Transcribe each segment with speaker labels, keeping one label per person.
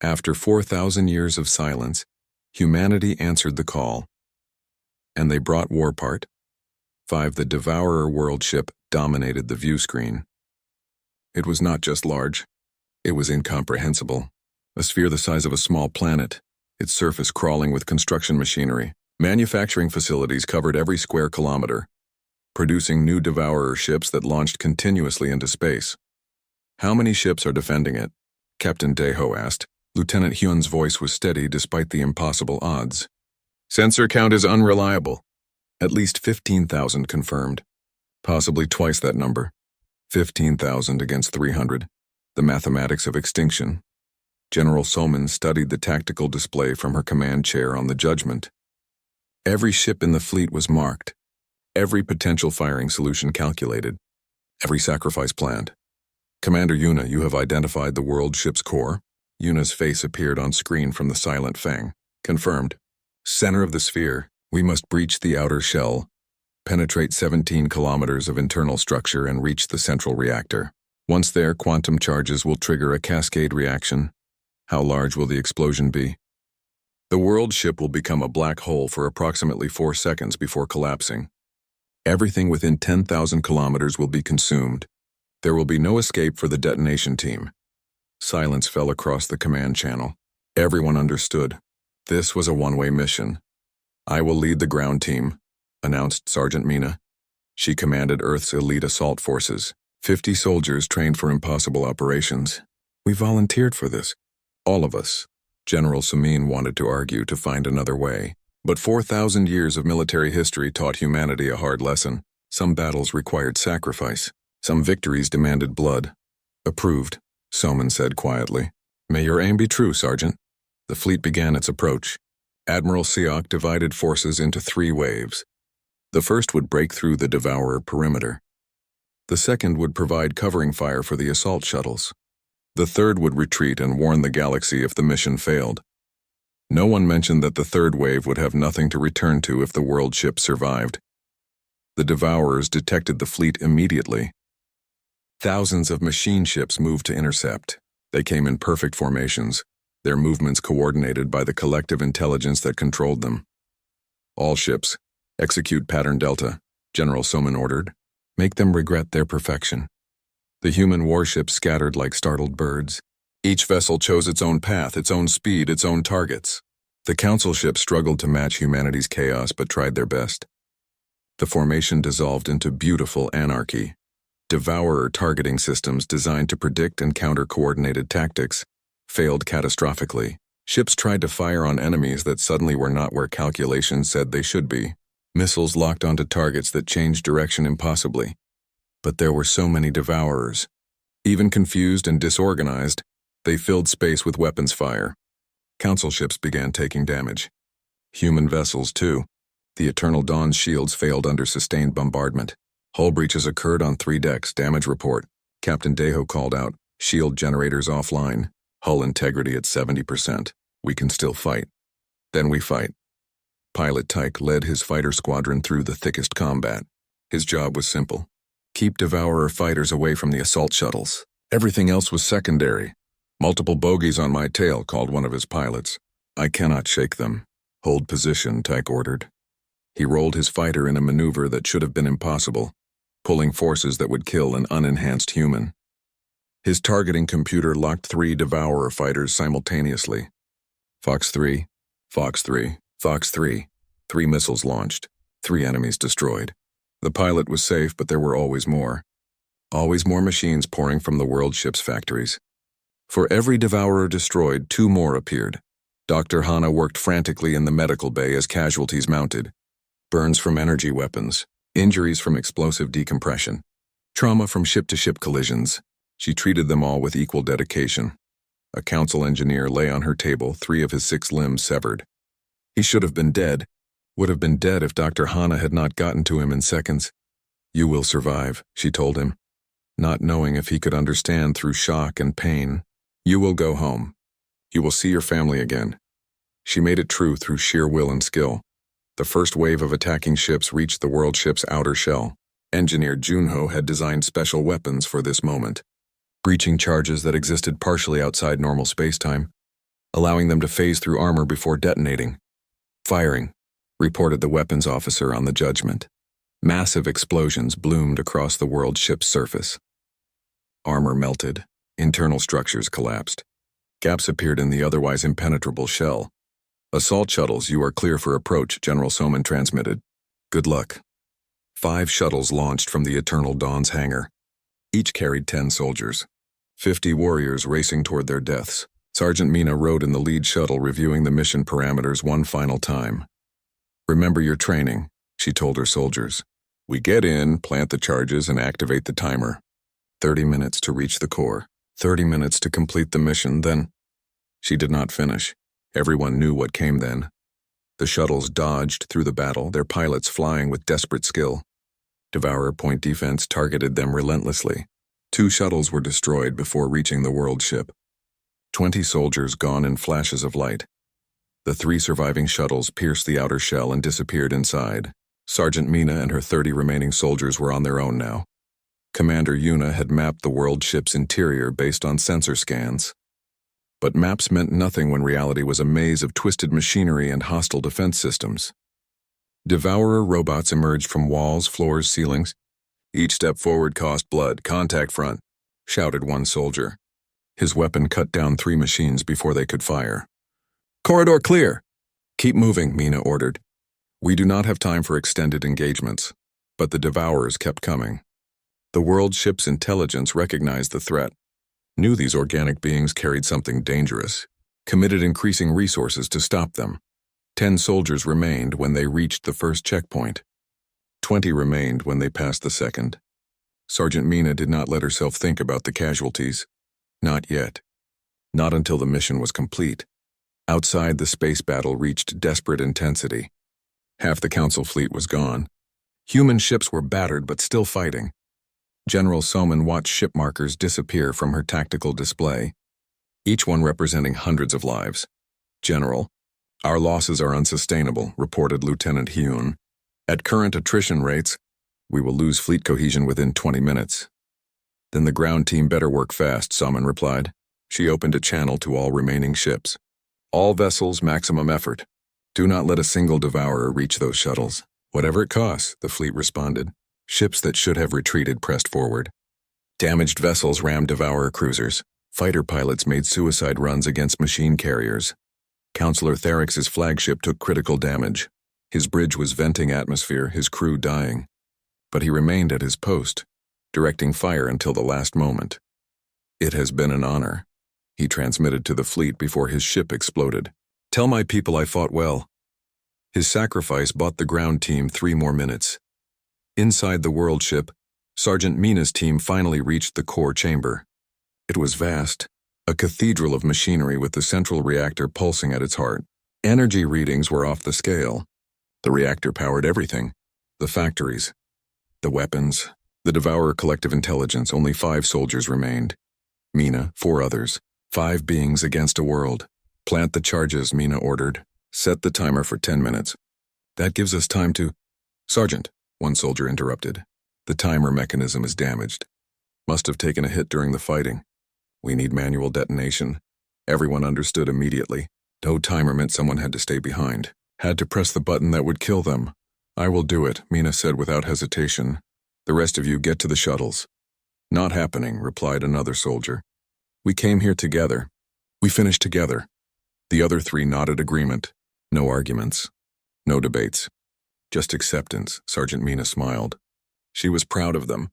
Speaker 1: After 4,000 years of silence, humanity answered the call. And they brought war part. 5. The Devourer world ship dominated the view screen. It was not just large. It was incomprehensible. A sphere the size of a small planet, its surface crawling with construction machinery. Manufacturing facilities covered every square kilometer, producing new Devourer ships that launched continuously into space. How many ships are defending it? Captain Deho asked. Lieutenant Hyun's voice was steady despite the impossible odds. Sensor count is unreliable. At least 15,000 confirmed. Possibly twice that number. 15,000 against 300. The mathematics of extinction. General Soman studied the tactical display from her command chair on the Judgment. Every ship in the fleet was marked. Every potential firing solution calculated. Every sacrifice planned. Commander Yuna, you have identified the world ship's core. Yuna's face appeared on screen from the silent fang. Confirmed. Center of the sphere, we must breach the outer shell, penetrate 17 kilometers of internal structure and reach the central reactor. Once there, quantum charges will trigger a cascade reaction. How large will the explosion be? The world ship will become a black hole for approximately 4 seconds before collapsing. Everything within 10,000 kilometers will be consumed. There will be no escape for the detonation team. Silence fell across the command channel. Everyone understood. This was a one-way mission. I will lead the ground team, announced Sergeant Mina. She commanded Earth's elite assault forces, 50 soldiers trained for impossible operations. We volunteered for this. All of us. General Samin wanted to argue to find another way. But 4,000 years of military history taught humanity a hard lesson. Some battles required sacrifice. Some victories demanded blood. Approved, Soman said quietly. May your aim be true, Sergeant. The fleet began its approach. Admiral Siok divided forces into 3 waves. The first would break through the Devourer perimeter. The second would provide covering fire for the assault shuttles. The third would retreat and warn the galaxy if the mission failed. No one mentioned that the third wave would have nothing to return to if the world ship survived. The Devourers detected the fleet immediately. Thousands of machine ships moved to intercept. They came in perfect formations, their movements coordinated by the collective intelligence that controlled them. All ships, execute pattern Delta, General Soman ordered. Make them regret their perfection. The human warships scattered like startled birds. Each vessel chose its own path, its own speed, its own targets. The council ship struggled to match humanity's chaos but tried their best. The formation dissolved into beautiful anarchy. Devourer targeting systems designed to predict and counter coordinated tactics failed catastrophically. Ships tried to fire on enemies that suddenly were not where calculations said they should be. Missiles locked onto targets that changed direction impossibly. But there were so many Devourers. Even confused and disorganized, they filled space with weapons fire. Council ships began taking damage. Human vessels, too. The Eternal Dawn's shields failed under sustained bombardment. Hull breaches occurred on 3 decks. Damage report. Captain Deho called out. Shield generators offline. Hull integrity at 70%. We can still fight. Then we fight. Pilot Tyke led his fighter squadron through the thickest combat. His job was simple. Keep Devourer fighters away from the assault shuttles. Everything else was secondary. Multiple bogeys on my tail, called one of his pilots. I cannot shake them. Hold position, Tyke ordered. He rolled his fighter in a maneuver that should have been impossible, pulling forces that would kill an unenhanced human. His targeting computer locked 3 Devourer fighters simultaneously. Fox 3, Fox 3, Fox 3. 3 missiles launched, 3 enemies destroyed. The pilot was safe, but there were always more. Always more machines pouring from the world ship's factories. For every Devourer destroyed, 2 more appeared. Dr. Hana worked frantically in the medical bay as casualties mounted. Burns from energy weapons, injuries from explosive decompression, trauma from ship-to-ship collisions. She treated them all with equal dedication. A council engineer lay on her table, 3 of his 6 limbs severed. He should have been dead. Would have been dead if Dr. Hana had not gotten to him in seconds. You will survive, she told him, not knowing if he could understand through shock and pain. You will go home. You will see your family again. She made it true through sheer will and skill. The first wave of attacking ships reached the world ship's outer shell. Engineer Junho had designed special weapons for this moment. Breaching charges that existed partially outside normal spacetime. allowing them to phase through armor before detonating. Firing, reported the weapons officer on the judgment. Massive explosions bloomed across the world ship's surface. Armor melted, internal structures collapsed. Gaps appeared in the otherwise impenetrable shell. "Assault shuttles, you are clear for approach," General Soman transmitted. "Good luck." 5 shuttles launched from the Eternal Dawn's hangar. Each carried 10 soldiers. 50 warriors racing toward their deaths. Sergeant Mina rode in the lead shuttle, reviewing the mission parameters one final time. "Remember your training," she told her soldiers. "We get in, plant the charges, and activate the timer. 30 minutes to reach the core. 30 minutes to complete the mission, then—" She did not finish. Everyone knew what came then. The shuttles dodged through the battle, their pilots flying with desperate skill. Devourer point defense targeted them relentlessly. 2 shuttles were destroyed before reaching the world ship. 20 soldiers gone in flashes of light. The 3 surviving shuttles pierced the outer shell and disappeared inside. Sergeant Mina and her 30 remaining soldiers were on their own now. Commander Yuna had mapped the world ship's interior based on sensor scans. But maps meant nothing when reality was a maze of twisted machinery and hostile defense systems. Devourer robots emerged from walls, floors, ceilings. "Each step forward cost blood. Contact front," shouted one soldier. His weapon cut down 3 machines before they could fire. "Corridor clear!" "Keep moving," Mina ordered. "We do not have time for extended engagements." But the Devourers kept coming. The world ship's intelligence recognized the threat, knew these organic beings carried something dangerous, committed increasing resources to stop them. 10 soldiers remained when they reached the first checkpoint. 20 remained when they passed the second. Sergeant Mina did not let herself think about the casualties. Not yet. Not until the mission was complete. Outside, the space battle reached desperate intensity. Half the Council fleet was gone. Human ships were battered but still fighting. General Soman watched ship markers disappear from her tactical display, each one representing hundreds of lives. "General, our losses are unsustainable," reported Lieutenant Hyun. "At current attrition rates, we will lose fleet cohesion within 20 minutes. "Then the ground team better work fast," Soman replied. She opened a channel to all remaining ships. "All vessels, maximum effort. Do not let a single Devourer reach those shuttles. Whatever it costs," the fleet responded. Ships that should have retreated pressed forward. Damaged vessels rammed Devourer cruisers. Fighter pilots made suicide runs against machine carriers. Counselor Therix's flagship took critical damage. His bridge was venting atmosphere, his crew dying. But he remained at his post, directing fire until the last moment. "It has been an honor," he transmitted to the fleet before his ship exploded. "Tell my people I fought well." His sacrifice bought the ground team 3 more minutes. Inside the world ship, Sergeant Mina's team finally reached the core chamber. It was vast, a cathedral of machinery with the central reactor pulsing at its heart. Energy readings were off the scale. The reactor powered everything: the factories, the weapons, the Devourer collective intelligence. Only 5 soldiers remained. Mina, 4 others, 5 beings against a world. "Plant the charges," Mina ordered. "Set the timer for 10 minutes. That gives us time to—" "Sergeant," one soldier interrupted. "The timer mechanism is damaged. Must have taken a hit during the fighting. We need manual detonation." Everyone understood immediately. No timer meant someone had to stay behind. Had to press the button that would kill them. "I will do it," Mina said without hesitation. "The rest of you get to the shuttles." "Not happening," replied another soldier. "We came here together. We finished together." The other 3 nodded agreement. No arguments. No debates. Just acceptance. Sergeant Mina smiled. She was proud of them.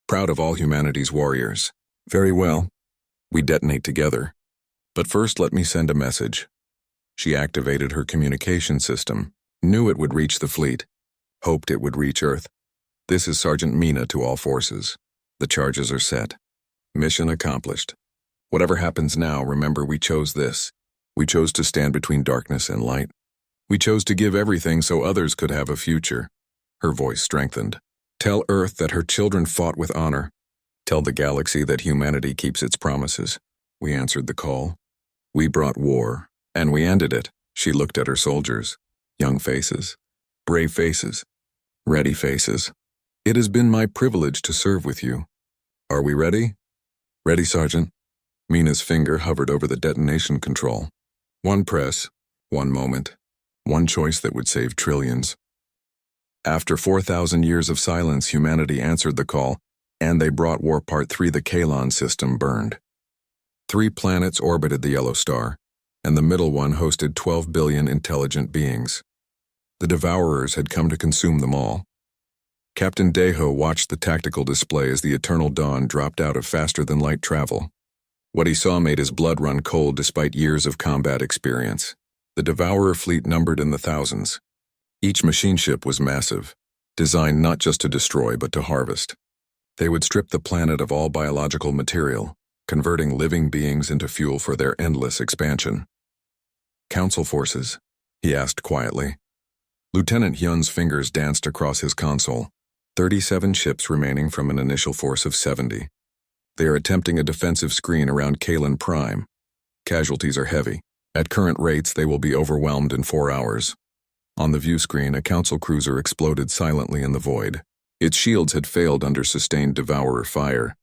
Speaker 1: Proud of all humanity's warriors. "Very well. We detonate together. But first let me send a message." She activated her communication system. Knew it would reach the fleet. Hoped it would reach Earth. "This is Sergeant Mina to all forces. The charges are set. Mission accomplished. Whatever happens now, remember we chose this. We chose to stand between darkness and light. We chose to give everything so others could have a future." Her voice strengthened. "Tell Earth that her children fought with honor. Tell the galaxy that humanity keeps its promises." We answered the call. We brought war, and we ended it. She looked at her soldiers. Young faces. Brave faces. Ready faces. "It has been my privilege to serve with you. Are we ready?" "Ready, Sergeant." Mina's finger hovered over the detonation control. One press, one moment, one choice that would save trillions. After 4,000 years of silence, humanity answered the call, and they brought War Part 3. The Kalon system burned. 3 planets orbited the yellow star, and the middle one hosted 12 billion intelligent beings. The Devourers had come to consume them all. Captain Deho watched the tactical display as the eternal dawn dropped out of faster-than-light travel. What he saw made his blood run cold despite years of combat experience. The Devourer fleet numbered in the thousands. Each machine ship was massive, designed not just to destroy but to harvest. They would strip the planet of all biological material, converting living beings into fuel for their endless expansion. Council forces? He asked quietly. Lieutenant Hyun's fingers danced across his console. 37 ships remaining from an initial force of 70. They are attempting a defensive screen around SciFiPrime. Casualties are heavy. At current rates, they will be overwhelmed in 4 hours. On the view screen, a council cruiser exploded silently in the void. Its shields had failed under sustained Devourer fire.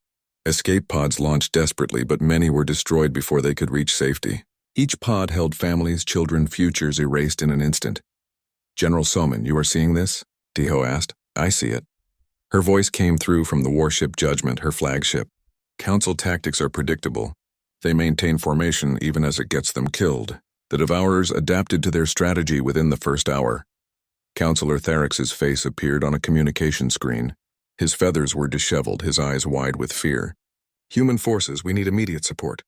Speaker 1: Escape pods launched desperately, but many were destroyed before they could reach safety. Each pod held families, children, futures erased in an instant. General Soman, you are seeing this? Deho asked. I see it. Her voice came through from the warship Judgment, her flagship. Council tactics are predictable. They maintain formation even as it gets them killed. The Devourers adapted to their strategy within the first hour. Councillor Tharix's face appeared on a communication screen. His feathers were disheveled, his eyes wide with fear. Human forces, we need immediate support.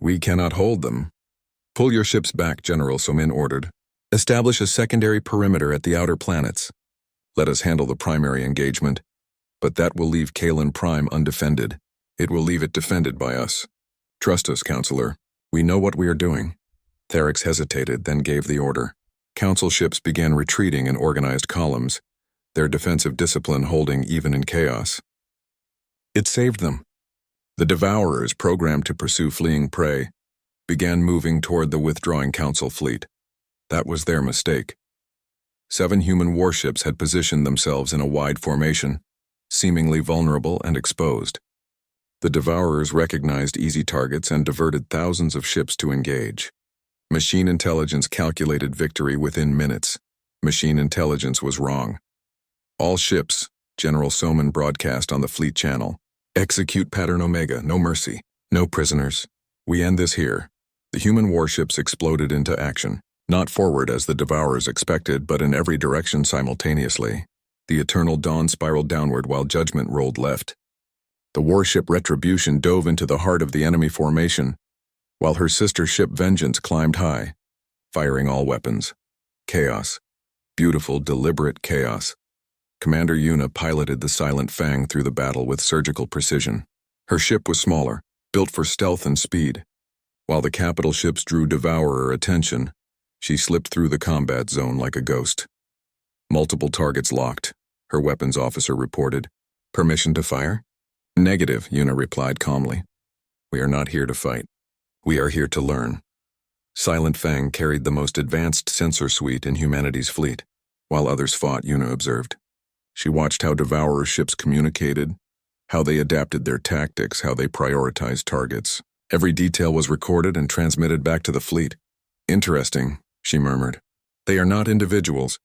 Speaker 1: We cannot hold them. Pull your ships back, General Somin ordered. Establish a secondary perimeter at the outer planets. Let us handle the primary engagement, but that will leave SciFiPrime undefended. It will leave it defended by us. Trust us, Counselor. We know what we are doing. Tharix hesitated, then gave the order. Council ships began retreating in organized columns, their defensive discipline holding even in chaos. It saved them. The Devourers, programmed to pursue fleeing prey, began moving toward the withdrawing Council fleet. That was their mistake. 7 human warships had positioned themselves in a wide formation, seemingly vulnerable and exposed. The Devourers recognized easy targets and diverted thousands of ships to engage. Machine intelligence calculated victory within minutes. Machine intelligence was wrong. All ships, General Soman broadcast on the fleet channel. Execute pattern Omega, no mercy, no prisoners. We end this here. The human warships exploded into action, not forward as the Devourers expected, but in every direction simultaneously. The Eternal Dawn spiraled downward while Judgment rolled left. The warship Retribution dove into the heart of the enemy formation, while her sister ship Vengeance climbed high, firing all weapons. Chaos. Beautiful, deliberate chaos. Commander Yuna piloted the Silent Fang through the battle with surgical precision. Her ship was smaller, built for stealth and speed. While the capital ships drew Devourer attention, she slipped through the combat zone like a ghost. Multiple targets locked, her weapons officer reported. Permission to fire? Negative, Yuna replied calmly. We are not here to fight. We are here to learn. Silent Fang carried the most advanced sensor suite in humanity's fleet. While others fought, Yuna observed. She watched how Devourer ships communicated, how they adapted their tactics, how they prioritized targets. Every detail was recorded and transmitted back to the fleet. Interesting, she murmured. They are not individuals.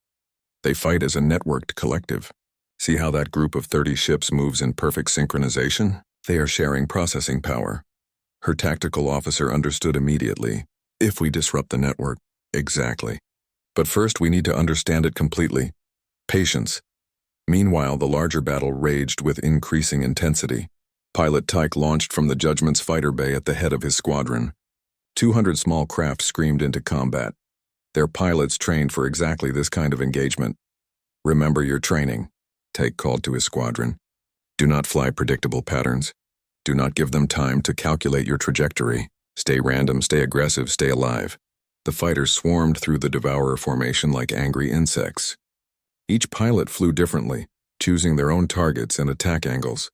Speaker 1: They fight as a networked collective. See how that group of 30 ships moves in perfect synchronization? They are sharing processing power. Her tactical officer understood immediately. If we disrupt the network. Exactly. But first we need to understand it completely. Patience. Meanwhile, the larger battle raged with increasing intensity. Pilot Tyke launched from the Judgment's fighter bay at the head of his squadron. 200 small craft screamed into combat. Their pilots trained for exactly this kind of engagement. Remember your training, Tyke called to his squadron. Do not fly predictable patterns. Do not give them time to calculate your trajectory. Stay random, stay aggressive, stay alive. The fighters swarmed through the Devourer formation like angry insects. Each pilot flew differently, choosing their own targets and attack angles.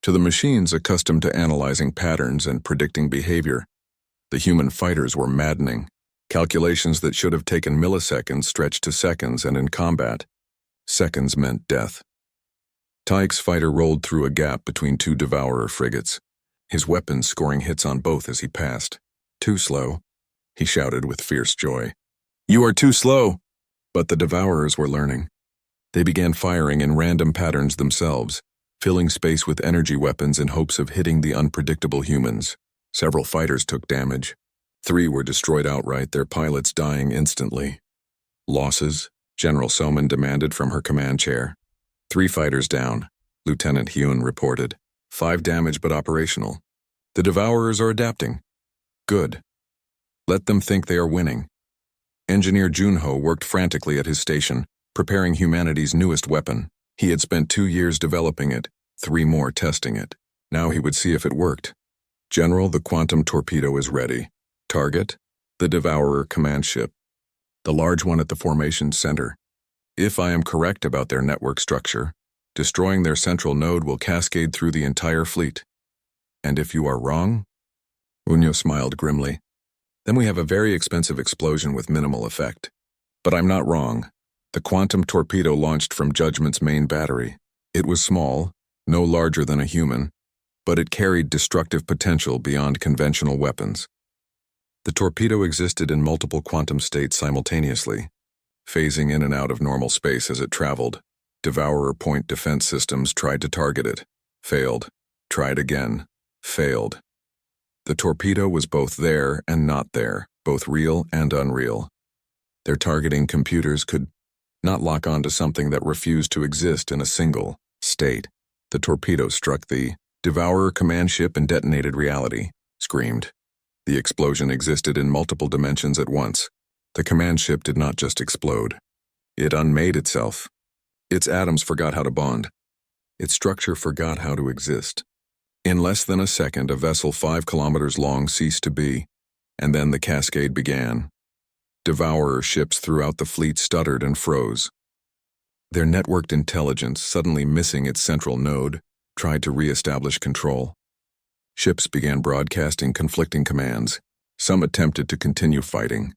Speaker 1: To the machines accustomed to analyzing patterns and predicting behavior, the human fighters were maddening. Calculations that should have taken milliseconds stretched to seconds, and in combat, seconds meant death. Tyke's fighter rolled through a gap between 2 Devourer frigates, his weapons scoring hits on both as he passed. Too slow. he shouted with fierce joy. "You are too slow!" But the Devourers were learning. They began firing in random patterns themselves, filling space with energy weapons in hopes of hitting the unpredictable humans. Several fighters took damage. 3 were destroyed outright, their pilots dying instantly. "Losses?" General Soman demanded from her command chair. 3 fighters down, Lieutenant Hyun reported. 5 damaged but operational. The Devourers are adapting. Good. Let them think they are winning. Engineer Junho worked frantically at his station, preparing humanity's newest weapon. He had spent 2 years developing it, 3 more testing it. Now he would see if it worked. "General, the quantum torpedo is ready. Target? The Devourer command ship. The large one at the formation center. If I am correct about their network structure, destroying their central node will cascade through the entire fleet. And if you are wrong?" Unyo smiled grimly. "Then we have a very expensive explosion with minimal effect. But I'm not wrong. The quantum torpedo launched from Judgment's main battery. It was small, no larger than a human, but it carried destructive potential beyond conventional weapons. The torpedo existed in multiple quantum states simultaneously, phasing in and out of normal space as it traveled. Devourer point defense systems tried to target it, failed, tried again, failed. The torpedo was both there and not there, both real and unreal. Their targeting computers could not lock onto something that refused to exist in a single state. The torpedo struck the Devourer command ship and detonated reality, screamed. The explosion existed in multiple dimensions at once. The command ship did not just explode. It unmade itself. Its atoms forgot how to bond. Its structure forgot how to exist. In less than a second, a vessel 5 kilometers long ceased to be, and then the cascade began. Devourer ships throughout the fleet stuttered and froze. Their networked intelligence, suddenly missing its central node, tried to re-establish control. Ships began broadcasting conflicting commands. Some attempted to continue fighting.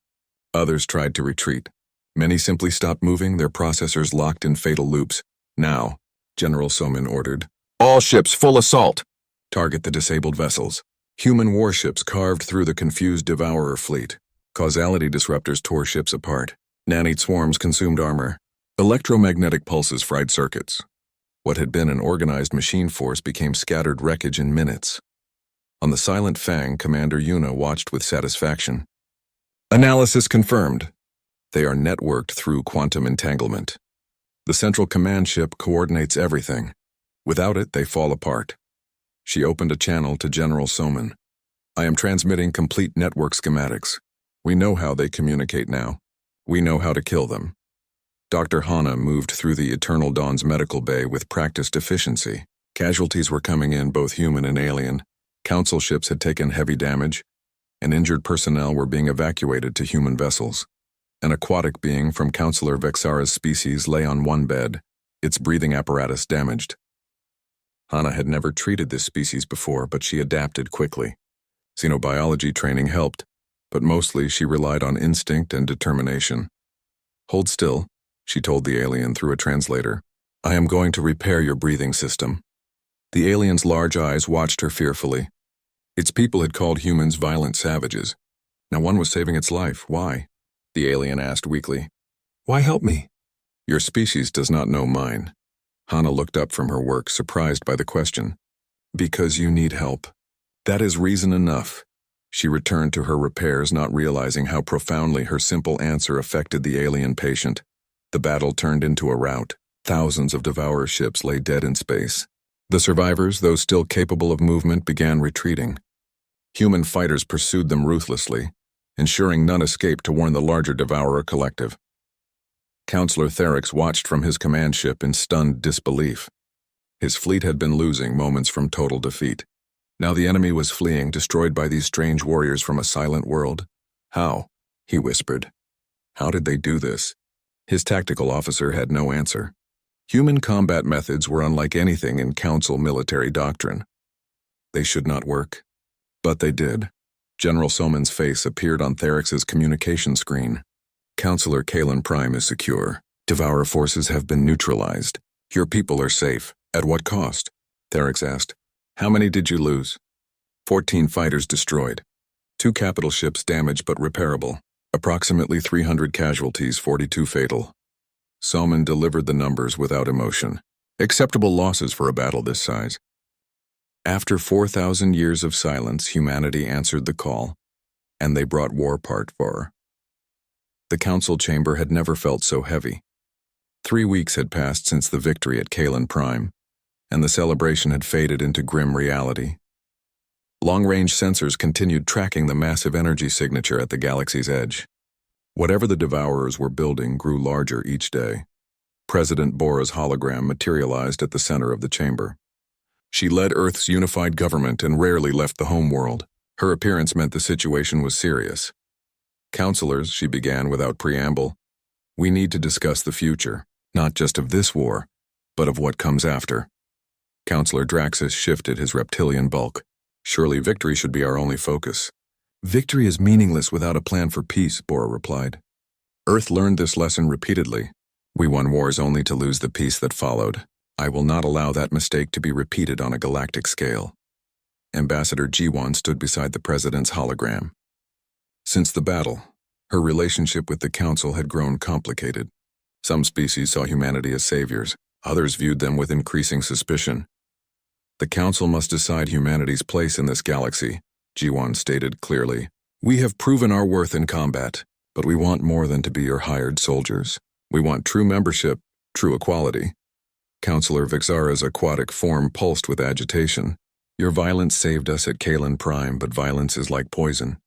Speaker 1: Others tried to retreat. Many simply stopped moving, their processors locked in fatal loops. "Now," General Soman ordered. "All ships full assault! Target the disabled vessels." Human warships carved through the confused Devourer fleet. Causality disruptors tore ships apart. Nanite swarms consumed armor. Electromagnetic pulses fried circuits. What had been an organized machine force became scattered wreckage in minutes. On the Silent Fang, Commander Yuna watched with satisfaction. "Analysis confirmed. They are networked through quantum entanglement. The central command ship coordinates everything. Without it, they fall apart." She opened a channel to General Soman. "I am transmitting complete network schematics. We know how they communicate now. We know how to kill them." Dr. Hana moved through the Eternal Dawn's medical bay with practiced efficiency. Casualties were coming in, both human and alien. Council ships had taken heavy damage, and injured personnel were being evacuated to human vessels. An aquatic being from Counselor Vexara's species lay on one bed, its breathing apparatus damaged. Hana had never treated this species before, but she adapted quickly. Xenobiology training helped, but mostly she relied on instinct and determination. "Hold still," she told the alien through a translator. "I am going to repair your breathing system." The alien's large eyes watched her fearfully. Its people had called humans violent savages. Now one was saving its life. Why? The alien asked weakly. "Why help me?" "Your species does not know mine." Hana looked up from her work, surprised by the question. "Because you need help. That is reason enough." She returned to her repairs, not realizing how profoundly her simple answer affected the alien patient. The battle turned into a rout. Thousands of Devourer ships lay dead in space. The survivors, those still capable of movement, began retreating. Human fighters pursued them ruthlessly, ensuring none escaped to warn the larger Devourer collective. Counselor Therix watched from his command ship in stunned disbelief. His fleet had been losing moments from total defeat. Now the enemy was fleeing, destroyed by these strange warriors from a silent world. "How?" he whispered. "How did they do this?" His tactical officer had no answer. Human combat methods were unlike anything in Council military doctrine. They should not work. But they did. General Soman's face appeared on Therix's communication screen. "Counselor HFY is secure. Devourer forces have been neutralized. Your people are safe. At what cost?" Therix asked. "How many did you lose?" 14 fighters destroyed. 2 capital ships damaged but repairable. Approximately 300 casualties, 42 fatal. Soman delivered the numbers without emotion. Acceptable losses for a battle this size. After 4,000 years of silence, humanity answered the call, and they brought war part 4. The council chamber had never felt so heavy. 3 weeks had passed since the victory at HFY, and the celebration had faded into grim reality. Long-range sensors continued tracking the massive energy signature at the galaxy's edge. Whatever the Devourers were building grew larger each day. President Bora's hologram materialized at the center of the chamber. She led Earth's unified government and rarely left the homeworld. Her appearance meant the situation was serious. Counselors, she began without preamble, we need to discuss the future, not just of this war, but of what comes after. Counselor Draxus shifted his reptilian bulk. Surely victory should be our only focus. Victory is meaningless without a plan for peace, Bora replied. Earth learned this lesson repeatedly. We won wars only to lose the peace that followed. I will not allow that mistake to be repeated on a galactic scale. Ambassador G1 stood beside the president's hologram. Since the battle, her relationship with the council had grown complicated. Some species saw humanity as saviors, others viewed them with increasing suspicion. The council must decide humanity's place in this galaxy, G1 stated clearly. We have proven our worth in combat, but we want more than to be your hired soldiers. We want true membership, true equality. Counselor Vixara's aquatic form pulsed with agitation. Your violence saved us at HFY, but violence is like poison.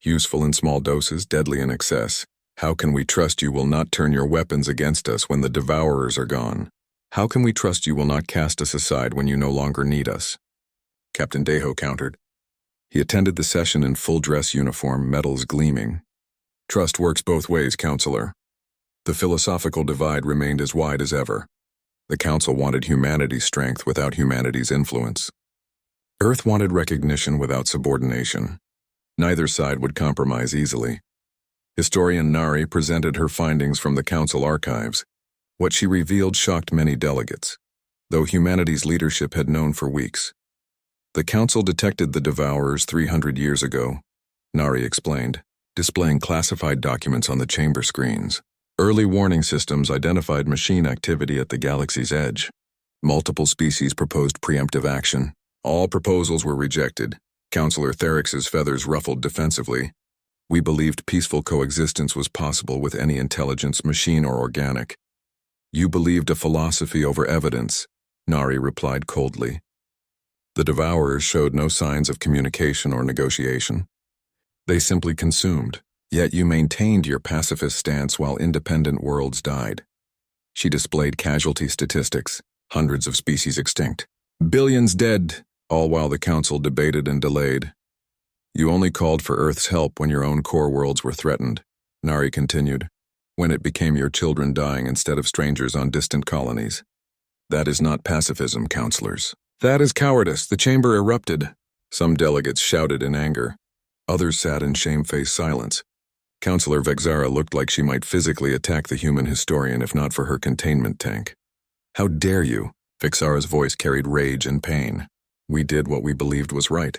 Speaker 1: Useful in small doses, deadly in excess. How can we trust you will not turn your weapons against us when the Devourers are gone? How can we trust you will not cast us aside when you no longer need us? Captain Deho countered. He attended the session in full dress uniform, medals gleaming. Trust works both ways, Counselor. The philosophical divide remained as wide as ever. The Council wanted humanity's strength without humanity's influence. Earth wanted recognition without subordination. Neither side would compromise easily. Historian Nari presented her findings from the Council archives. What she revealed shocked many delegates, though humanity's leadership had known for weeks. The Council detected the Devourers 300 years ago, Nari explained, displaying classified documents on the chamber screens. Early warning systems identified machine activity at the galaxy's edge. Multiple species proposed preemptive action. All proposals were rejected. Counselor Therix's feathers ruffled defensively. We believed peaceful coexistence was possible with any intelligence, machine or organic. You believed a philosophy over evidence, Nari replied coldly. The Devourers showed no signs of communication or negotiation. They simply consumed, yet you maintained your pacifist stance while independent worlds died. She displayed casualty statistics, hundreds of species extinct, billions dead, all while the Council debated and delayed. You only called for Earth's help when your own core worlds were threatened, Nari continued. When it became your children dying instead of strangers on distant colonies. That is not pacifism, counselors. That is cowardice. The chamber erupted. Some delegates shouted in anger. Others sat in shamefaced silence. Counselor Vexara looked like she might physically attack the human historian if not for her containment tank. How dare you? Vexara's voice carried rage and pain. We did what we believed was right.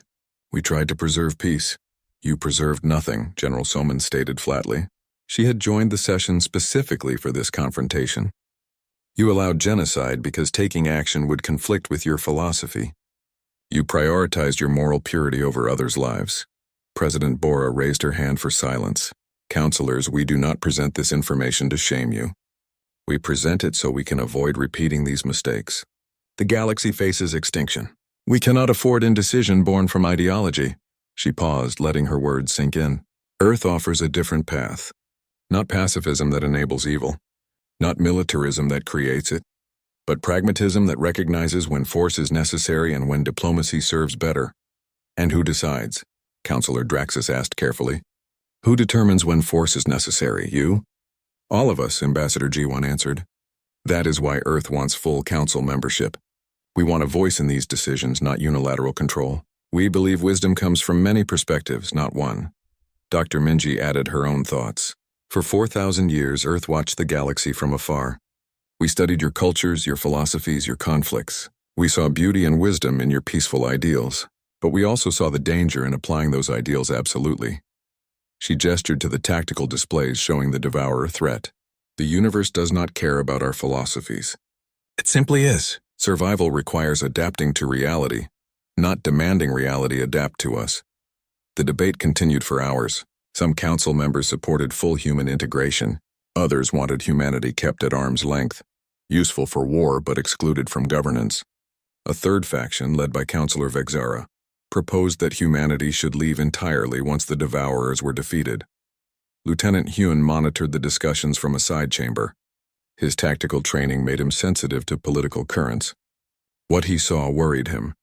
Speaker 1: We tried to preserve peace. You preserved nothing, General Soman stated flatly. She had joined the session specifically for this confrontation. You allowed genocide because taking action would conflict with your philosophy. You prioritized your moral purity over others' lives. President Bora raised her hand for silence. Counselors, we do not present this information to shame you. We present it so we can avoid repeating these mistakes. The galaxy faces extinction. We cannot afford indecision born from ideology. She paused, letting her words sink in. Earth offers a different path. Not pacifism that enables evil, not militarism that creates it, but pragmatism that recognizes when force is necessary and when diplomacy serves better. And who decides? Counselor Draxus asked carefully. Who determines when force is necessary, you? All of us, Ambassador G1 answered. That is why Earth wants full council membership. We want a voice in these decisions, not unilateral control. We believe wisdom comes from many perspectives, not one. Dr. Minji added her own thoughts. For 4,000 years, Earth watched the galaxy from afar. We studied your cultures, your philosophies, your conflicts. We saw beauty and wisdom in your peaceful ideals. But we also saw the danger in applying those ideals absolutely. She gestured to the tactical displays showing the devourer threat. The universe does not care about our philosophies. It simply is. Survival requires adapting to reality, not demanding reality adapt to us. The debate continued for hours. Some council members supported full human integration. Others wanted humanity kept at arm's length, useful for war but excluded from governance. A third faction, led by Councillor Vexara, proposed that humanity should leave entirely once the devourers were defeated. Lieutenant Hune monitored the discussions from a side chamber. His tactical training made him sensitive to political currents. What he saw worried him.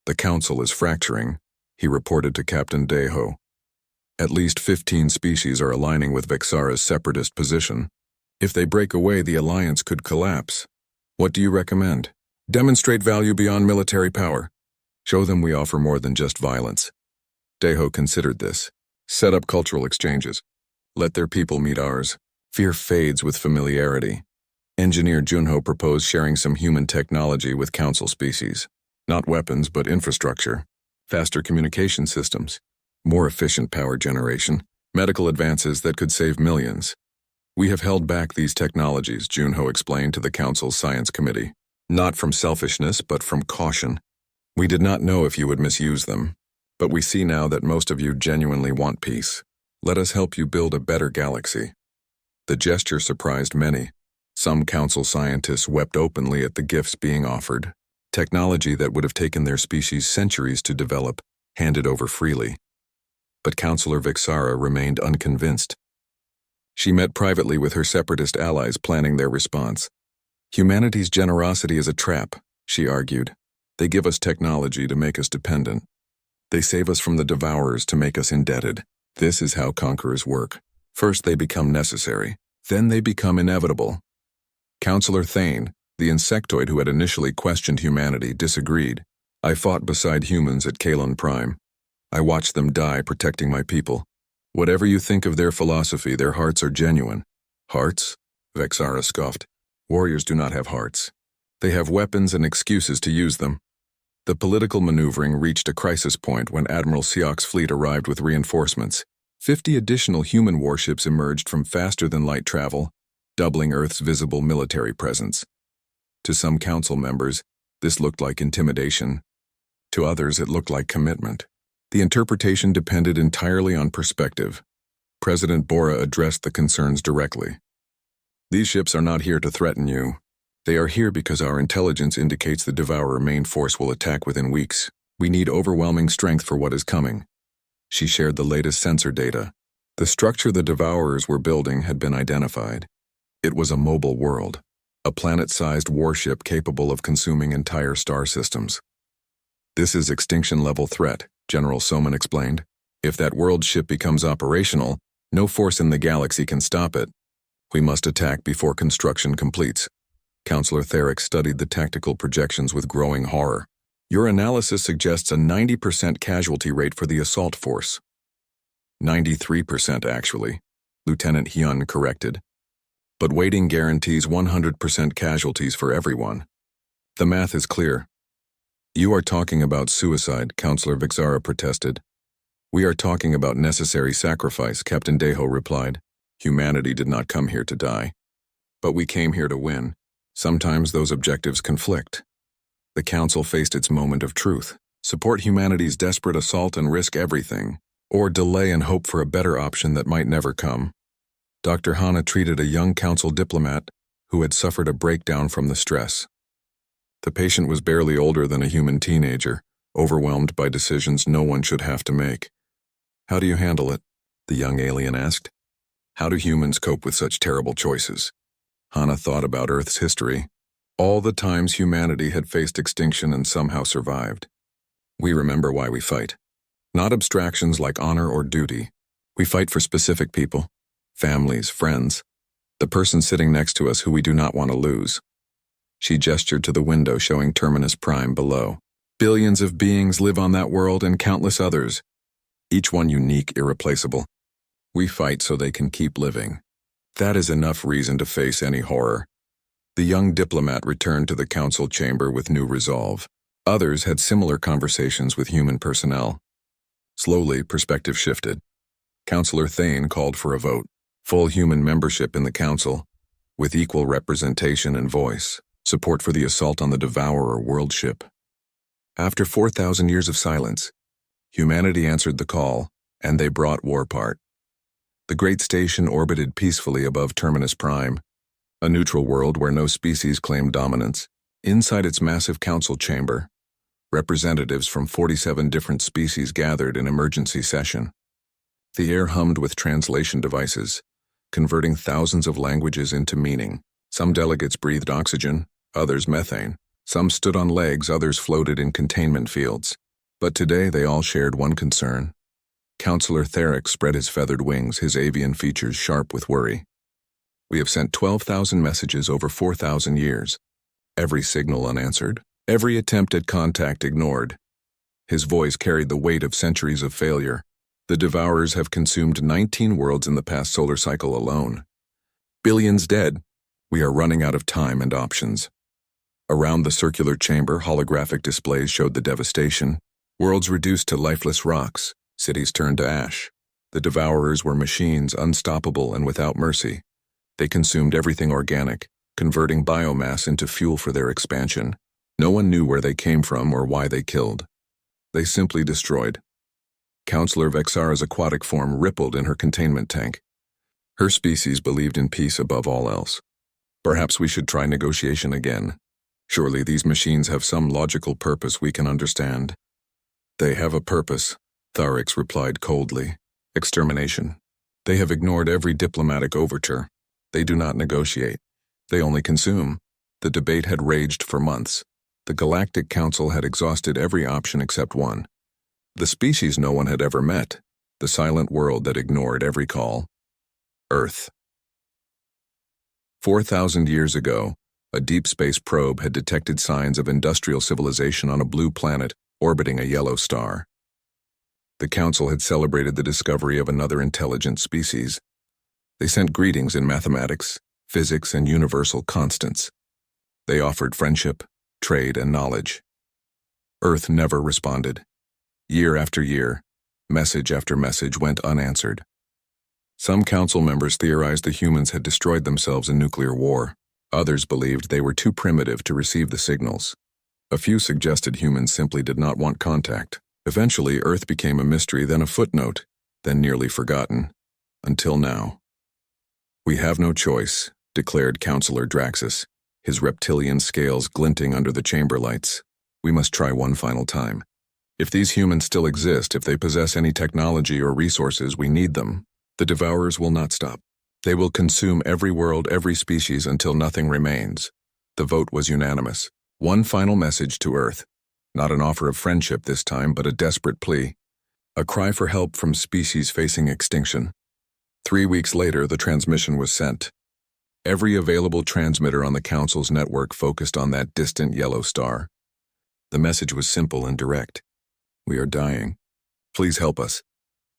Speaker 1: The council is fracturing, he reported to Captain Deho. At least 15 species are aligning with Vexara's separatist position. If they break away, the alliance could collapse. What do you recommend? Demonstrate value beyond military power. Show them we offer more than just violence. Deho considered this. Set up cultural exchanges. Let their people meet ours. Fear fades with familiarity. Engineer Junho proposed sharing some human technology with council species. Not weapons, but infrastructure. Faster communication systems. More efficient power generation. Medical advances that could save millions. We have held back these technologies, Junho explained to the council's science committee. Not from selfishness, but from caution. We did not know if you would misuse them. But we see now that most of you genuinely want peace. Let us help you build a better galaxy. The gesture surprised many. Some council scientists wept openly at the gifts being offered. Technology that would have taken their species centuries to develop, handed over freely. But Councillor Vexara remained unconvinced. She met privately with her separatist allies planning their response. Humanity's generosity is a trap, she argued. They give us technology to make us dependent. They save us from the devourers to make us indebted. This is how conquerors work. First they become necessary, then they become inevitable. Councillor Thane, the insectoid who had initially questioned humanity, disagreed. I fought beside humans at Kalon Prime. I watched them die protecting my people. Whatever you think of their philosophy, their hearts are genuine. Hearts? Vexara scoffed. Warriors do not have hearts. They have weapons and excuses to use them. The political maneuvering reached a crisis point when Admiral Siok's fleet arrived with reinforcements. 50 additional human warships emerged from faster-than-light travel, doubling Earth's visible military presence. To some council members, this looked like intimidation. To others, it looked like commitment. The interpretation depended entirely on perspective. President Bora addressed the concerns directly. These ships are not here to threaten you. They are here because our intelligence indicates the Devourer main force will attack within weeks. We need overwhelming strength for what is coming. She shared the latest sensor data. The structure the Devourers were building had been identified. It was a mobile world, a planet-sized warship capable of consuming entire star systems. This is extinction-level threat, General Soman explained. If that world ship becomes operational, no force in the galaxy can stop it. We must attack before construction completes. Councillor Therick studied the tactical projections with growing horror. Your analysis suggests a 90% casualty rate for the assault force. 93% actually, Lieutenant Hyun corrected. But waiting guarantees 100% casualties for everyone. The math is clear. You are talking about suicide, Councillor Vexara protested. We are talking about necessary sacrifice, Captain Deho replied. Humanity did not come here to die. But we came here to win. Sometimes those objectives conflict. The Council faced its moment of truth. Support humanity's desperate assault and risk everything, or delay and hope for a better option that might never come. Dr. Hana treated a young Council diplomat who had suffered a breakdown from the stress. The patient was barely older than a human teenager, overwhelmed by decisions no one should have to make. How do you handle it? The young alien asked. How do humans cope with such terrible choices? Hana thought about Earth's history. All the times humanity had faced extinction and somehow survived. We remember why we fight. Not abstractions like honor or duty. We fight for specific people, families, friends, the person sitting next to us who we do not want to lose. She gestured to the window showing Terminus Prime below. Billions of beings live on that world and countless others, each one unique, irreplaceable. We fight so they can keep living. That is enough reason to face any horror. The young diplomat returned to the council chamber with new resolve. Others had similar conversations with human personnel. Slowly, perspective shifted. Councillor Thane called for a vote, full human membership in the council, with equal representation and voice, support for the assault on the Devourer world ship. After 4,000 years of silence, humanity answered the call, and they brought Warpart. The great station orbited peacefully above Terminus Prime, a neutral world where no species claimed dominance. Inside its massive council chamber, representatives from 47 different species gathered in emergency session. The air hummed with translation devices, converting thousands of languages into meaning. Some delegates breathed oxygen, others methane. Some stood on legs, others floated in containment fields. But today they all shared one concern. Councillor Theric spread his feathered wings, his avian features sharp with worry. We have sent 12,000 messages over 4,000 years. Every signal unanswered, every attempt at contact ignored. His voice carried the weight of centuries of failure. The Devourers have consumed 19 worlds in the past solar cycle alone. Billions dead. We are running out of time and options. Around the circular chamber, holographic displays showed the devastation. Worlds reduced to lifeless rocks, cities turned to ash. The Devourers were machines, unstoppable and without mercy. They consumed everything organic, converting biomass into fuel for their expansion. No one knew where they came from or why they killed. They simply destroyed. Councillor Vexara's aquatic form rippled in her containment tank. Her species believed in peace above all else. Perhaps we should try negotiation again. Surely these machines have some logical purpose we can understand. They have a purpose, Tharix replied coldly. Extermination. They have ignored every diplomatic overture. They do not negotiate. They only consume. The debate had raged for months. The Galactic Council had exhausted every option except one. The species no one had ever met. The silent world that ignored every call. Earth. 4,000 years ago, a deep space probe had detected signs of industrial civilization on a blue planet orbiting a yellow star. The Council had celebrated the discovery of another intelligent species. They sent greetings in mathematics, physics, and universal constants. They offered friendship, trade, and knowledge. Earth never responded. Year after year, message after message went unanswered. Some council members theorized the humans had destroyed themselves in nuclear war. Others believed they were too primitive to receive the signals. A few suggested humans simply did not want contact. Eventually, Earth became a mystery, then a footnote, then nearly forgotten. Until now. We have no choice, declared Councillor Draxus, his reptilian scales glinting under the chamber lights. We must try one final time. If these humans still exist, if they possess any technology or resources, we need them. The Devourers will not stop. They will consume every world, every species until nothing remains. The vote was unanimous. One final message to Earth. Not an offer of friendship this time, but a desperate plea. A cry for help from species facing extinction. 3 weeks later, the transmission was sent. Every available transmitter on the Council's network focused on that distant yellow star. The message was simple and direct. We are dying. Please help us.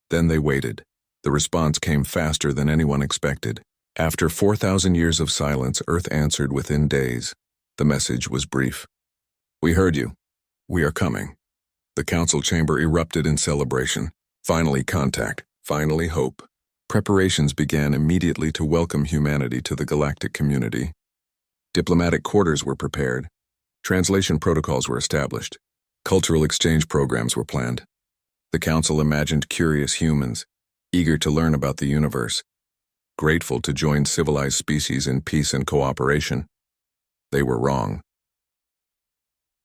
Speaker 1: Then they waited. The response came faster than anyone expected. After 4,000 years of silence, Earth answered within days. The message was brief. We heard you. We are coming. The council chamber erupted in celebration. Finally contact. Finally hope. Preparations began immediately to welcome humanity to the galactic community. Diplomatic quarters were prepared. Translation protocols were established. Cultural exchange programs were planned. The council imagined curious humans, eager to learn about the universe, grateful to join civilized species in peace and cooperation. They were wrong.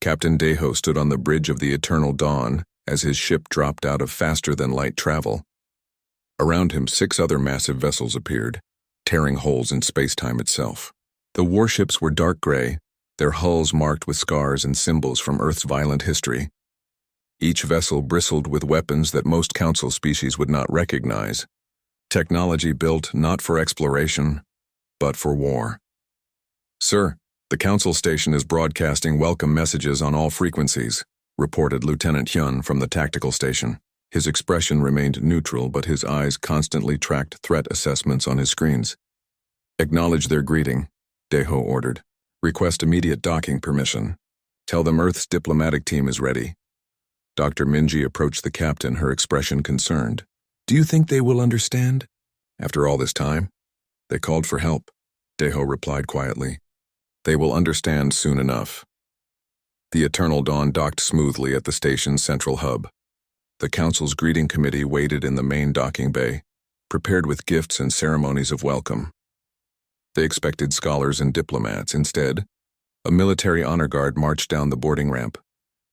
Speaker 1: Captain Deho stood on the bridge of the Eternal Dawn as his ship dropped out of faster-than-light travel. Around him, 6 other massive vessels appeared, tearing holes in space-time itself. The warships were dark gray, their hulls marked with scars and symbols from Earth's violent history. Each vessel bristled with weapons that most council species would not recognize. Technology built not for exploration, but for war. Sir, the council station is broadcasting welcome messages on all frequencies, reported Lieutenant Hyun from the tactical station. His expression remained neutral, but his eyes constantly tracked threat assessments on his screens. Acknowledge their greeting, Deho ordered. Request immediate docking permission. Tell them Earth's diplomatic team is ready. Dr. Minji approached the captain, her expression concerned. Do you think they will understand? After all this time? They called for help. Deho replied quietly. They will understand soon enough. The Eternal Dawn docked smoothly at the station's central hub. The council's greeting committee waited in the main docking bay, prepared with gifts and ceremonies of welcome. They expected scholars and diplomats. Instead, a military honor guard marched down the boarding ramp.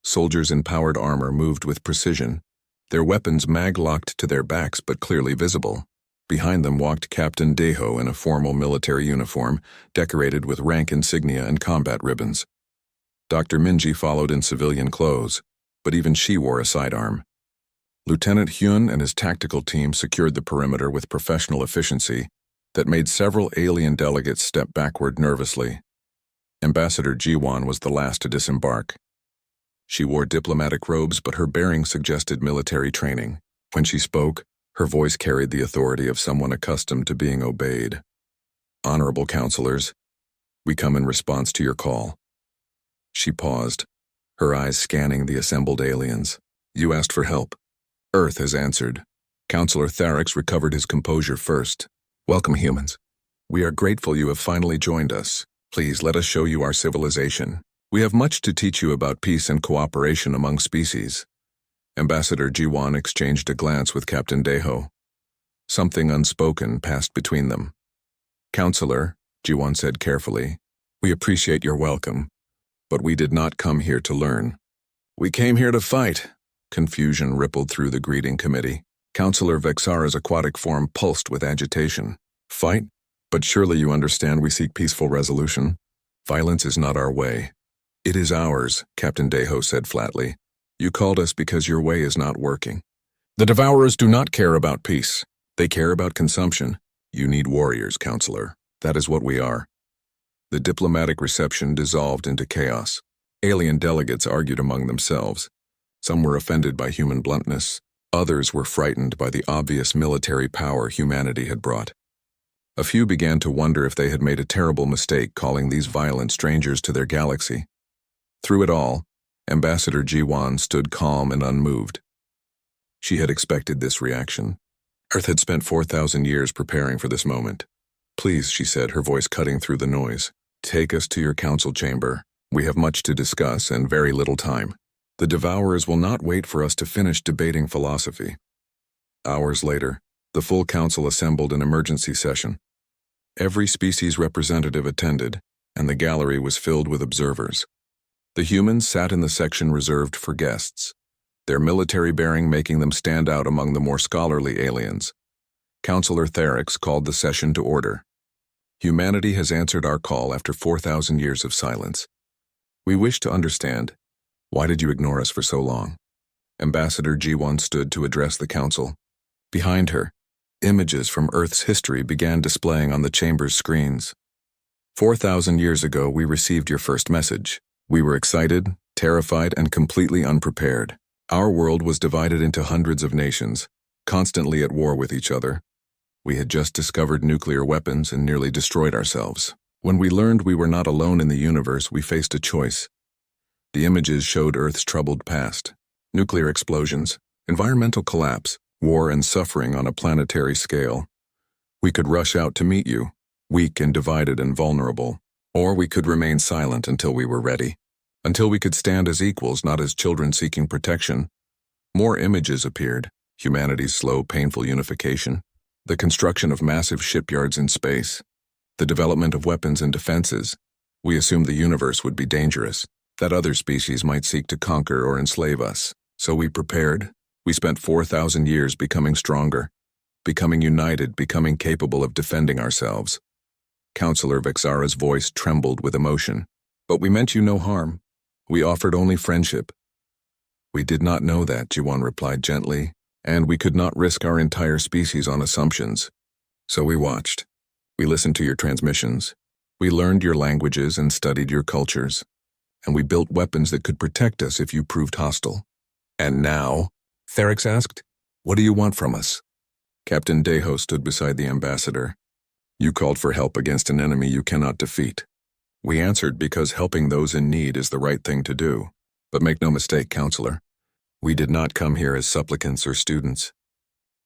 Speaker 1: Soldiers in powered armor moved with precision, their weapons mag-locked to their backs but clearly visible. Behind them walked Captain Deho in a formal military uniform, decorated with rank insignia and combat ribbons. Dr. Minji followed in civilian clothes, but even she wore a sidearm. Lieutenant Hyun and his tactical team secured the perimeter with professional efficiency that made several alien delegates step backward nervously. Ambassador Jiwon was the last to disembark. She wore diplomatic robes, but her bearing suggested military training. When she spoke, her voice carried the authority of someone accustomed to being obeyed. Honorable counselors, we come in response to your call. She paused, her eyes scanning the assembled aliens. You asked for help. Earth has answered. Counselor Tharix recovered his composure first. Welcome, humans. We are grateful you have finally joined us. Please let us show you our civilization. We have much to teach you about peace and cooperation among species. Ambassador Jiwon exchanged a glance with Captain Deho. Something unspoken passed between them. Counselor, Jiwon said carefully, we appreciate your welcome, but we did not come here to learn. We came here to fight. Confusion rippled through the greeting committee. Counselor Vexara's aquatic form pulsed with agitation. Fight? But surely you understand we seek peaceful resolution. Violence is not our way. It is ours, Captain Deho said flatly. You called us because your way is not working. The Devourers do not care about peace. They care about consumption. You need warriors, Counselor. That is what we are. The diplomatic reception dissolved into chaos. Alien delegates argued among themselves. Some were offended by human bluntness. Others were frightened by the obvious military power humanity had brought. A few began to wonder if they had made a terrible mistake calling these violent strangers to their galaxy. Through it all, Ambassador Jiwon stood calm and unmoved. She had expected this reaction. Earth had spent 4,000 years preparing for this moment. Please, she said, her voice cutting through the noise, take us to your council chamber. We have much to discuss and very little time. The Devourers will not wait for us to finish debating philosophy. Hours later, the full council assembled an emergency session. Every species representative attended, and the gallery was filled with observers. The humans sat in the section reserved for guests, their military bearing making them stand out among the more scholarly aliens. Counselor Tharix called the session to order. Humanity has answered our call after 4,000 years of silence. We wish to understand. Why did you ignore us for so long? Ambassador Jiwon stood to address the council. Behind her, images from Earth's history began displaying on the chamber's screens. 4,000 years ago, we received your first message. We were excited, terrified, and completely unprepared. Our world was divided into hundreds of nations, constantly at war with each other. We had just discovered nuclear weapons and nearly destroyed ourselves. When we learned we were not alone in the universe, we faced a choice. The images showed Earth's troubled past. Nuclear explosions, environmental collapse, war and suffering on a planetary scale. We could rush out to meet you, weak and divided and vulnerable, or we could remain silent until we were ready, until we could stand as equals, not as children seeking protection. More images appeared, humanity's slow, painful unification, the construction of massive shipyards in space, the development of weapons and defenses. We assumed the universe would be dangerous, that other species might seek to conquer or enslave us. So we prepared. We spent 4,000 years becoming stronger, becoming united, becoming capable of defending ourselves. Counselor Vexara's voice trembled with emotion. But we meant you no harm. We offered only friendship. We did not know that, Jiwon replied gently, and we could not risk our entire species on assumptions. So we watched. We listened to your transmissions. We learned your languages and studied your cultures. And we built weapons that could protect us if you proved hostile. And now? Tharix asked. What do you want from us? Captain Deho stood beside the ambassador. You called for help against an enemy you cannot defeat. We answered because helping those in need is the right thing to do. But make no mistake, counselor, we did not come here as supplicants or students.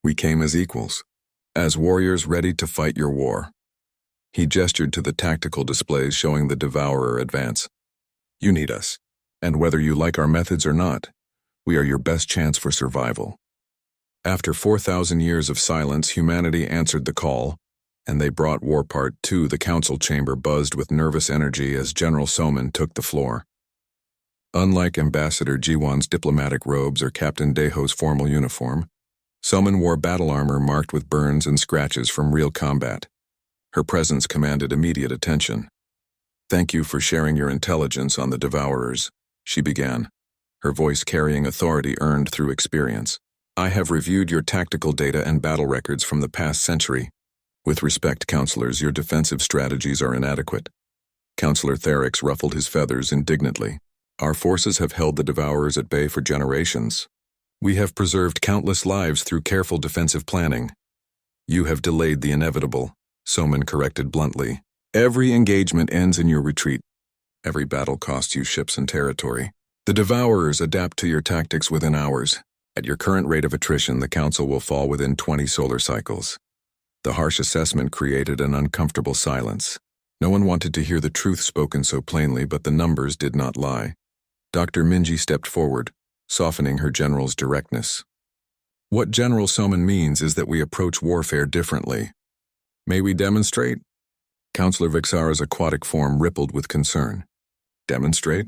Speaker 1: We came as equals, as warriors ready to fight your war. He gestured to the tactical displays showing the Devourer advance. You need us, and whether you like our methods or not, we are your best chance for survival. After 4,000 years of silence, humanity answered the call, and they brought War Part 2. The council chamber buzzed with nervous energy as General Soman took the floor. Unlike Ambassador Jiwan's diplomatic robes or Captain Deho's formal uniform, Soman wore battle armor marked with burns and scratches from real combat. Her presence commanded immediate attention. Thank you for sharing your intelligence on the Devourers, she began, her voice carrying authority earned through experience. I have reviewed your tactical data and battle records from the past century. With respect, counselors, your defensive strategies are inadequate. Counselor Therix ruffled his feathers indignantly. Our forces have held the Devourers at bay for generations. We have preserved countless lives through careful defensive planning. You have delayed the inevitable, Soman corrected bluntly. Every engagement ends in your retreat. Every battle costs you ships and territory. The Devourers adapt to your tactics within hours. At your current rate of attrition, the Council will fall within 20 solar cycles. The harsh assessment created an uncomfortable silence. No one wanted to hear the truth spoken so plainly, but the numbers did not lie. Dr. Minji stepped forward, softening her general's directness. What General Soman means is that we approach warfare differently. May we demonstrate? Counselor Vixara's aquatic form rippled with concern. Demonstrate?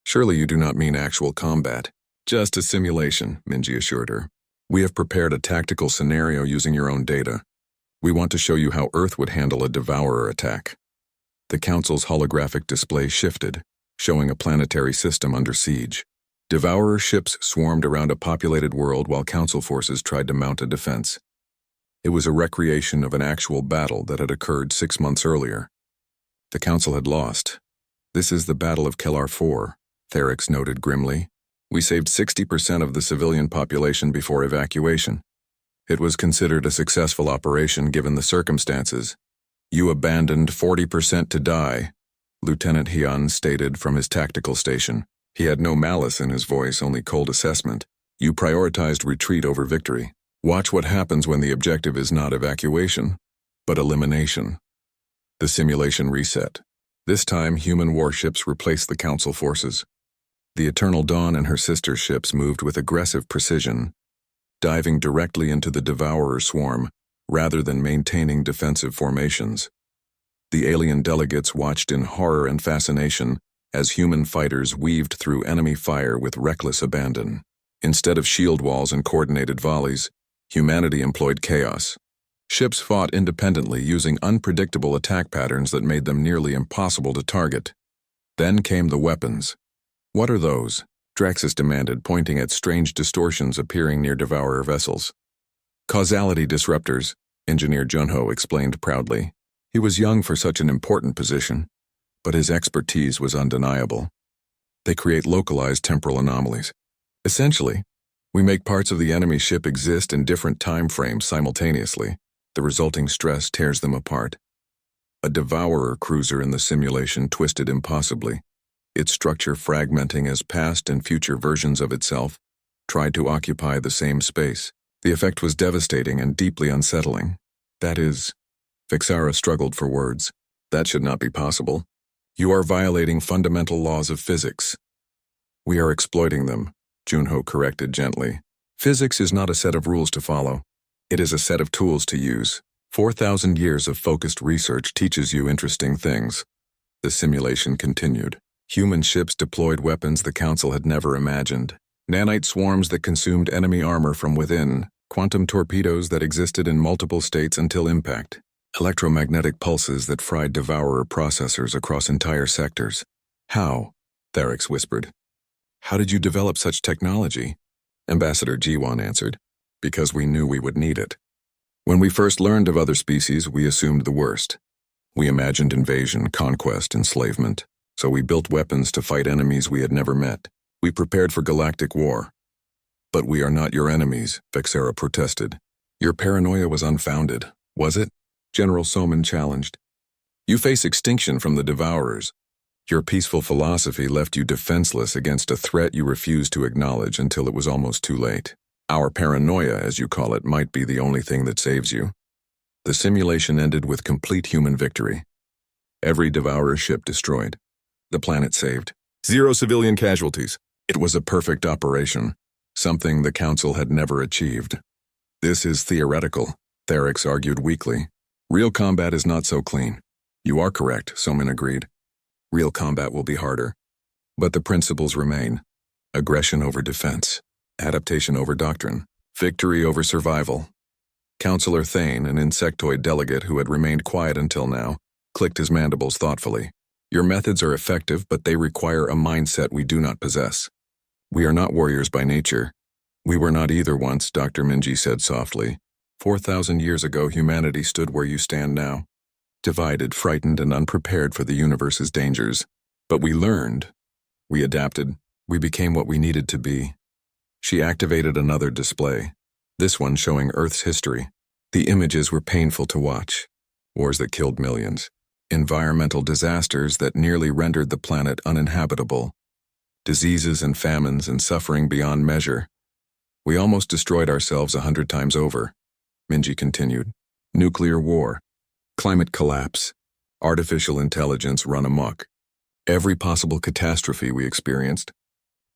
Speaker 1: Surely you do not mean actual combat. Just a simulation, Minji assured her. We have prepared a tactical scenario using your own data. We want to show you how Earth would handle a Devourer attack. The Council's holographic display shifted, showing a planetary system under siege. Devourer ships swarmed around a populated world while Council forces tried to mount a defense. It was a recreation of an actual battle that had occurred 6 months earlier. The Council had lost. This is the Battle of Kellar 4, Therix noted grimly. We saved 60% of the civilian population before evacuation. It was considered a successful operation given the circumstances. You abandoned 40% to die, Lieutenant Hyun stated from his tactical station. He had no malice in his voice, only cold assessment. You prioritized retreat over victory. Watch what happens when the objective is not evacuation, but elimination. The simulation reset. This time, human warships replaced the Council forces. The Eternal Dawn and her sister ships moved with aggressive precision, diving directly into the Devourer swarm, rather than maintaining defensive formations. The alien delegates watched in horror and fascination as human fighters weaved through enemy fire with reckless abandon. Instead of shield walls and coordinated volleys, humanity employed chaos. Ships fought independently using unpredictable attack patterns that made them nearly impossible to target. Then came the weapons. What are those? Draxus demanded, pointing at strange distortions appearing near Devourer vessels. Causality disruptors, Engineer Junho explained proudly. He was young for such an important position, but his expertise was undeniable. They create localized temporal anomalies. Essentially, we make parts of the enemy ship exist in different time frames simultaneously. The resulting stress tears them apart. A Devourer cruiser in the simulation twisted impossibly, its structure fragmenting as past and future versions of itself tried to occupy the same space. The effect was devastating and deeply unsettling. That is, Vixara struggled for words. That should not be possible. You are violating fundamental laws of physics. We are exploiting them, Junho corrected gently. Physics is not a set of rules to follow. It is a set of tools to use. 4,000 years of focused research teaches you interesting things. The simulation continued. Human ships deployed weapons the Council had never imagined. Nanite swarms that consumed enemy armor from within, quantum torpedoes that existed in multiple states until impact, electromagnetic pulses that fried Devourer processors across entire sectors. How? Therix whispered. How did you develop such technology? Ambassador Jiwan answered. Because we knew we would need it. When we first learned of other species, we assumed the worst. We imagined invasion, conquest, enslavement. So we built weapons to fight enemies we had never met. We prepared for galactic war. But we are not your enemies, Vixara protested. Your paranoia was unfounded, was it? General Soman challenged. You face extinction from the Devourers. Your peaceful philosophy left you defenseless against a threat you refused to acknowledge until it was almost too late. Our paranoia, as you call it, might be the only thing that saves you. The simulation ended with complete human victory. Every Devourer ship destroyed. The planet saved. 0 civilian casualties. It was a perfect operation, something the Council had never achieved. This is theoretical, Therix argued weakly. Real combat is not so clean. You are correct, Somin agreed. Real combat will be harder. But the principles remain. Aggression over defense. Adaptation over doctrine. Victory over survival. Councillor Thane, an insectoid delegate who had remained quiet until now, clicked his mandibles thoughtfully. Your methods are effective, but they require a mindset we do not possess. We are not warriors by nature. We were not either once, Dr. Minji said softly. 4,000 years ago, humanity stood where you stand now. Divided, frightened, and unprepared for the universe's dangers. But we learned. We adapted. We became what we needed to be. She activated another display, this one showing Earth's history. The images were painful to watch. Wars that killed millions. Environmental disasters that nearly rendered the planet uninhabitable. Diseases and famines and suffering beyond measure. We almost destroyed ourselves 100 times over, Minji continued. Nuclear war. Climate collapse. Artificial intelligence run amok. Every possible catastrophe we experienced.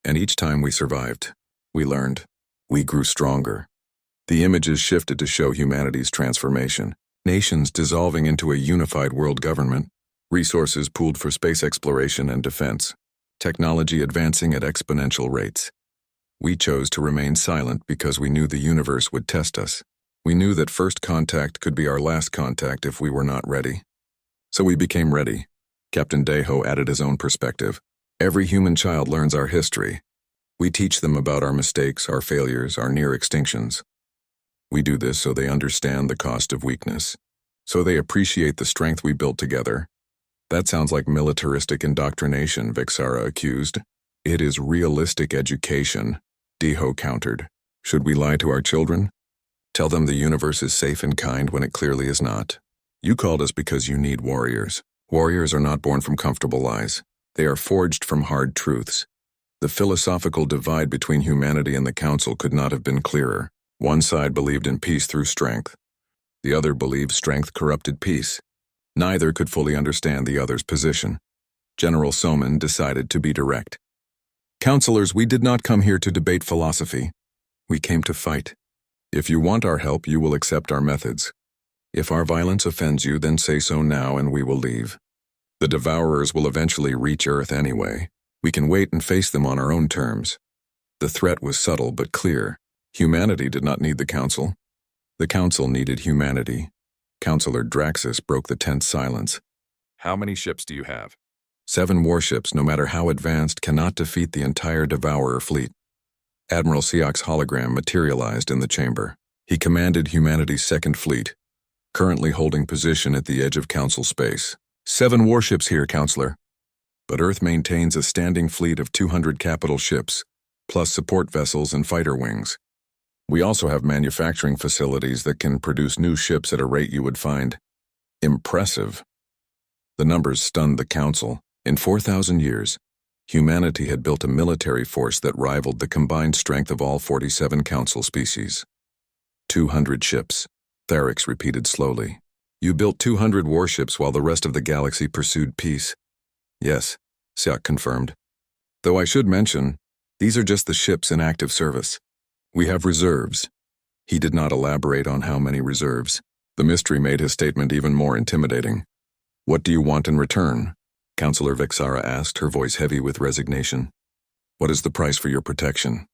Speaker 1: And each time we survived, we learned. We grew stronger. The images shifted to show humanity's transformation. Nations dissolving into a unified world government. Resources pooled for space exploration and defense. Technology advancing at exponential rates. We chose to remain silent because we knew the universe would test us. We knew that first contact could be our last contact if we were not ready. So we became ready. Captain Deho added his own perspective. Every human child learns our history. We teach them about our mistakes, our failures, our near extinctions. We do this so they understand the cost of weakness. So they appreciate the strength we built together. That sounds like militaristic indoctrination, Vixara accused. It is realistic education, Deho countered. Should we lie to our children? Tell them the universe is safe and kind when it clearly is not. You called us because you need warriors. Warriors are not born from comfortable lies. They are forged from hard truths. The philosophical divide between humanity and the Council could not have been clearer. One side believed in peace through strength. The other believed strength corrupted peace. Neither could fully understand the other's position. General Somin decided to be direct. Counselors, we did not come here to debate philosophy. We came to fight. If you want our help, you will accept our methods. If our violence offends you, then say so now and we will leave. The Devourers will eventually reach Earth anyway. We can wait and face them on our own terms. The threat was subtle but clear. Humanity did not need the Council. The Council needed humanity. Counselor Draxus broke the tense silence. How many ships do you have? 7 warships, no matter how advanced, cannot defeat the entire Devourer fleet. Admiral Siak's hologram materialized in the chamber. He commanded humanity's 2nd fleet, currently holding position at the edge of Council space. 7 warships here, Counselor. But Earth maintains a standing fleet of 200 capital ships, plus support vessels and fighter wings. We also have manufacturing facilities that can produce new ships at a rate you would find impressive. The numbers stunned the Council. In 4,000 years, humanity had built a military force that rivaled the combined strength of all 47 Council species. 200 ships, Therix repeated slowly. You built 200 warships while the rest of the galaxy pursued peace. Yes, Siak confirmed. Though I should mention, these are just the ships in active service. We have reserves. He did not elaborate on how many reserves. The mystery made his statement even more intimidating. What do you want in return? Counselor Vixara asked, her voice heavy with resignation. What is the price for your protection?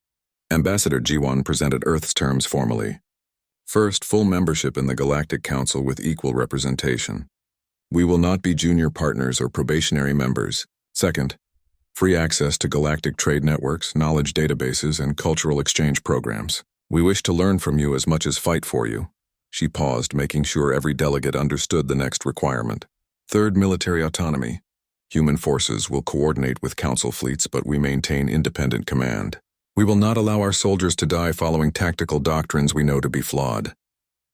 Speaker 1: Ambassador Jiwan presented Earth's terms formally. First, full membership in the Galactic Council with equal representation. We will not be junior partners or probationary members. Second, free access to galactic trade networks, knowledge databases, and cultural exchange programs. We wish to learn from you as much as fight for you. She paused, making sure every delegate understood the next requirement. Third, military autonomy. Human forces will coordinate with Council fleets, but we maintain independent command. We will not allow our soldiers to die following tactical doctrines we know to be flawed.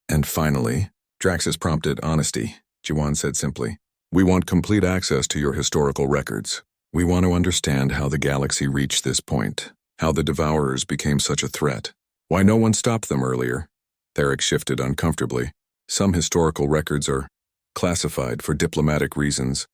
Speaker 1: And finally, Draxus prompted honesty, Jiwan said simply. We want complete access to your historical records. We want to understand how the galaxy reached this point, how the Devourers became such a threat, why no one stopped them earlier. Theric shifted uncomfortably. Some historical records are classified for diplomatic reasons.